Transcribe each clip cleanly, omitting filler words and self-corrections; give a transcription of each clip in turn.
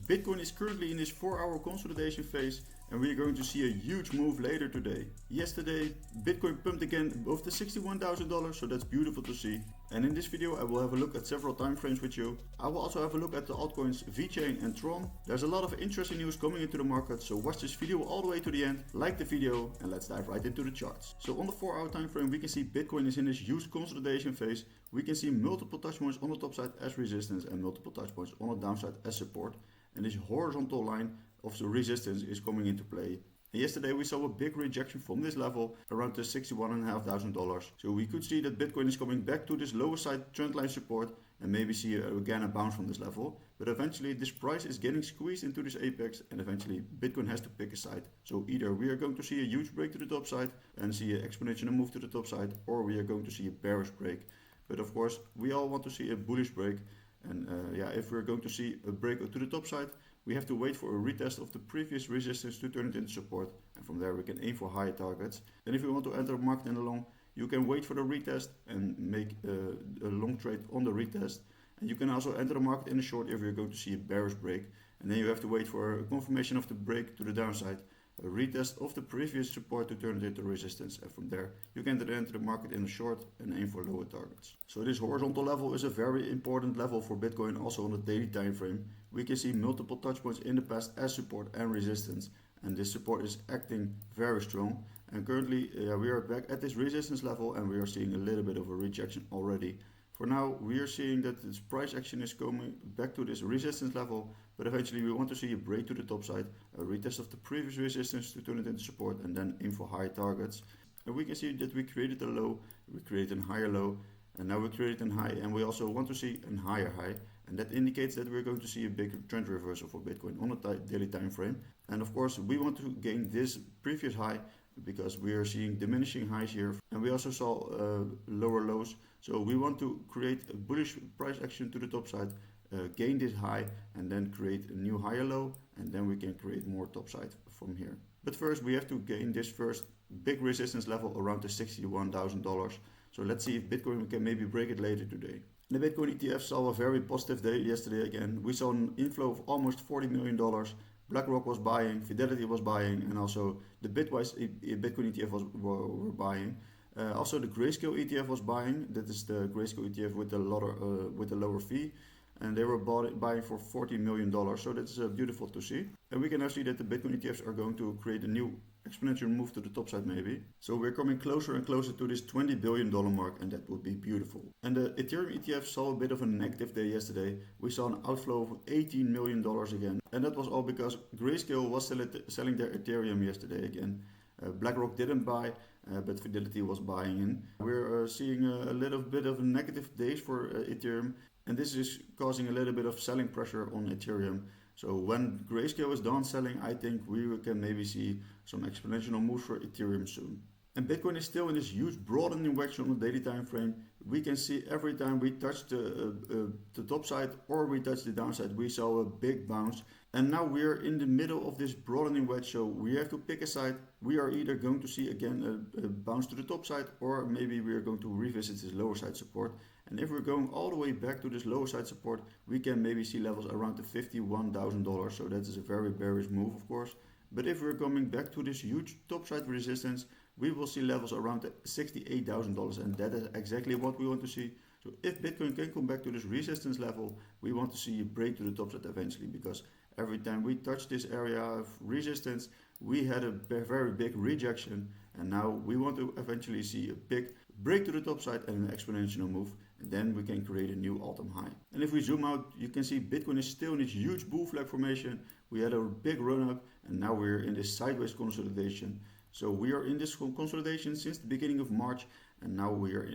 Bitcoin is currently in this 4-hour consolidation phase and we are going to see a huge move later today. Yesterday, Bitcoin pumped again above the $61,000, so that's beautiful to see. And in this video I will have a look at several time frames with you. I will also have a look at the altcoins Vechain and Tron. There's a lot of interesting news coming into the market, so watch this video all the way to the end, like the video, and let's dive right into the charts. So on the 4-hour time frame we can see Bitcoin is in this huge consolidation phase. We can see multiple touch points on the top side as resistance and multiple touch points on the downside as support. And this horizontal line of the resistance is coming into play. And yesterday we saw a big rejection from this level around the $61,500. So we could see that Bitcoin is coming back to this lower side trendline support and maybe see again a bounce from this level. But eventually this price is getting squeezed into this apex and eventually Bitcoin has to pick a side. So either we are going to see a huge break to the top side and see an exponential move to the top side, or we are going to see a bearish break. But of course we all want to see a bullish break. And if we're going to see a break to the top side, we have to wait for a retest of the previous resistance to turn it into support. And from there we can aim for higher targets. And if you want to enter a market in the long, you can wait for the retest and make a long trade on the retest. And you can also enter the market in the short if you're going to see a bearish break. And then you have to wait for a confirmation of the break to the downside, a retest of the previous support to turn it into resistance, and from there you can then enter the market in a short and aim for lower targets. So this horizontal level is a very important level for Bitcoin also on the daily time frame. We can see multiple touch points in the past as support and resistance, and this support is acting very strong. And currently we are back at this resistance level and we are seeing a little bit of a rejection already. For now we are seeing that this price action is coming back to this resistance level, but eventually we want to see a break to the top side, a retest of the previous resistance to turn it into support and then aim for higher targets. And we can see that we created a low, we created a higher low, and now we created a high, and we also want to see a higher high, and that indicates that we're going to see a big trend reversal for Bitcoin on a daily time frame. And of course we want to gain this previous high because we are seeing diminishing highs here, and we also saw lower lows. So we want to create a bullish price action to the top side, gain this high, and then create a new higher low, and then we can create more top side from here. But first we have to gain this first big resistance level around the $61,000. So let's see if Bitcoin can maybe break it later today. The Bitcoin ETF saw a very positive day yesterday again. We saw an inflow of almost $40 million. BlackRock was buying, Fidelity was buying, and also the Bitwise Bitcoin ETF were buying. Also the Grayscale ETF was buying. That is the Grayscale ETF with a lower fee, and they were buying for $40 million. So that's beautiful to see. And we can now see that the Bitcoin ETFs are going to create a new exponential move to the top side maybe. So we're coming closer and closer to this $20 billion mark, and that would be beautiful. And the Ethereum ETF saw a bit of a negative day yesterday. We saw an outflow of $18 million again, and that was all because Grayscale was selling their Ethereum yesterday again. BlackRock didn't buy, but Fidelity was buying in. We're seeing a little bit of negative days for Ethereum, and this is causing a little bit of selling pressure on Ethereum. So when Grayscale is done selling, I think we can maybe see some exponential moves for Ethereum soon. And Bitcoin is still in this huge broadening wedge on the daily time frame. We can see every time we touch the top side or we touch the downside, we saw a big bounce. And now we are in the middle of this broadening wedge, so we have to pick a side. We are either going to see again a bounce to the top side, or maybe we are going to revisit this lower side support. And if we're going all the way back to this lower side support, we can maybe see levels around the $51,000. So that is a very bearish move, of course. But if we're coming back to this huge top side resistance, we will see levels around the $68,000, and that is exactly what we want to see. So if Bitcoin can come back to this resistance level, we want to see a break to the top side eventually, because every time we touch this area of resistance, we had a very big rejection, and now we want to eventually see a big break to the top side and an exponential move, and then we can create a new all-time high. And if we zoom out, you can see Bitcoin is still in this huge bull flag formation. We had a big run up, and now we're in this sideways consolidation. So we are in this consolidation since the beginning of March, and now we are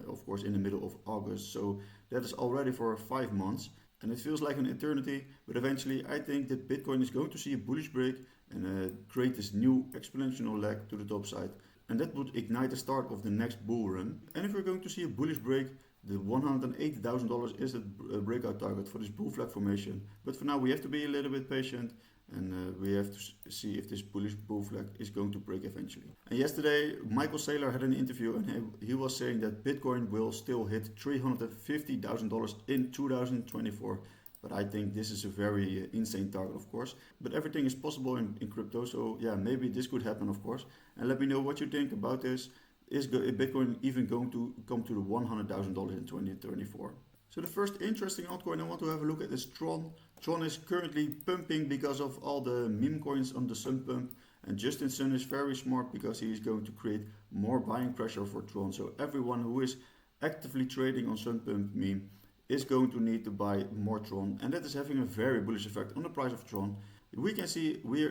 of course in the middle of August. So that is already for 5 months, and it feels like an eternity, but eventually I think that Bitcoin is going to see a bullish break and create this new exponential leg to the top side, and that would ignite the start of the next bull run. And if we're going to see a bullish break, the $180,000 is the breakout target for this bull flag formation. But for now we have to be a little bit patient, and we have to see if this bullish bull flag is going to break eventually. And yesterday Michael Saylor had an interview, and he was saying that Bitcoin will still hit $350,000 in 2024. But I think this is a very insane target, of course. But everything is possible in crypto, so yeah, maybe this could happen, of course. And let me know what you think about this. Is Bitcoin even going to come to the $100,000 in 2024? So the first interesting altcoin I want to have a look at is Tron. Tron is currently pumping because of all the meme coins on the Sun pump. And Justin Sun is very smart because he is going to create more buying pressure for Tron. So everyone who is actively trading on Sun pump meme is going to need to buy more Tron. And that is having a very bullish effect on the price of Tron. We can see we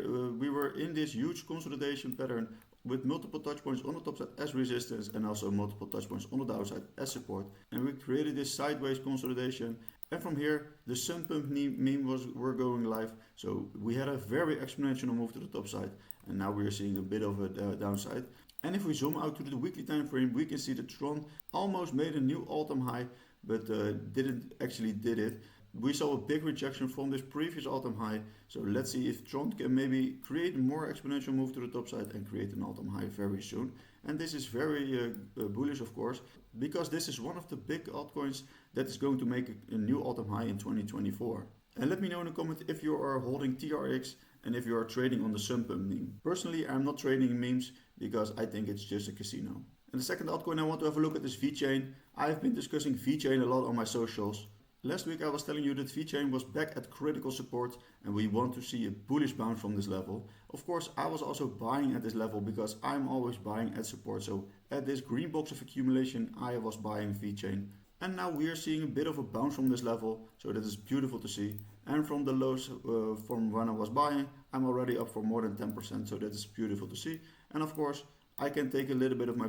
were in this huge consolidation pattern with multiple touch points on the top side as resistance and also multiple touch points on the downside as support. And we created this sideways consolidation. And from here, the Sun pump meme were going live. So we had a very exponential move to the top side. And now we are seeing a bit of a downside. And if we zoom out to the weekly time frame, we can see that Tron almost made a new all-time high, but didn't actually did it. We saw a big rejection from this previous all-time high. So let's see if Tron can maybe create a more exponential move to the top side and create an all-time high very soon. And this is very bullish, of course, because this is one of the big altcoins that is going to make a new all-time high in 2024. And let me know in the comment if you are holding TRX and if you are trading on the Sun pump meme. Personally, I'm not trading in memes because I think it's just a casino. And the second altcoin I want to have a look at is Vechain. I've been discussing Vechain a lot on my socials. Last week I was telling you that Vechain was back at critical support and we want to see a bullish bounce from this level. Of course, I was also buying at this level because I'm always buying at support. So at this green box of accumulation, I was buying Vechain. And now we are seeing a bit of a bounce from this level, so that is beautiful to see. And from the lows from when I was buying, I'm already up for more than 10%, so that is beautiful to see. And of course, I can take a little bit of my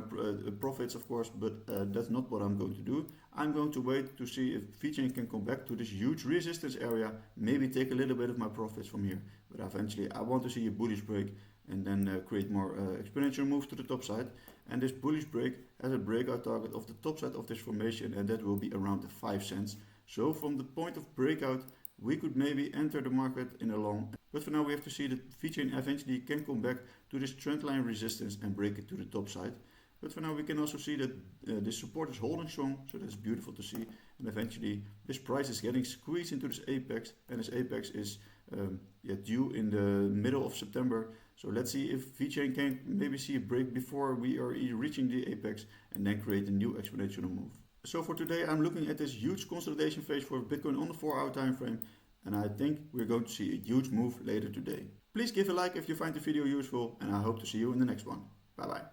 profits, of course, but that's not what I'm going to do. I'm going to wait to see if Vechain can come back to this huge resistance area, maybe take a little bit of my profits from here. But eventually, I want to see a bullish break and then create more exponential moves to the top side. And this bullish break has a breakout target of the top side of this formation, and that will be around the 5 cents. So from the point of breakout, we could maybe enter the market in a long. But for now, we have to see that Vechain eventually can come back to this trendline resistance and break it to the top side. But for now, we can also see that this support is holding strong, so that's beautiful to see. And eventually, this price is getting squeezed into this apex, and this apex is due in the middle of September. So let's see if Vechain can maybe see a break before we are reaching the apex and then create a new exponential move. So for today, I'm looking at this huge consolidation phase for Bitcoin on the 4-hour time frame, and I think we're going to see a huge move later today. Please give a like if you find the video useful, and I hope to see you in the next one. Bye bye.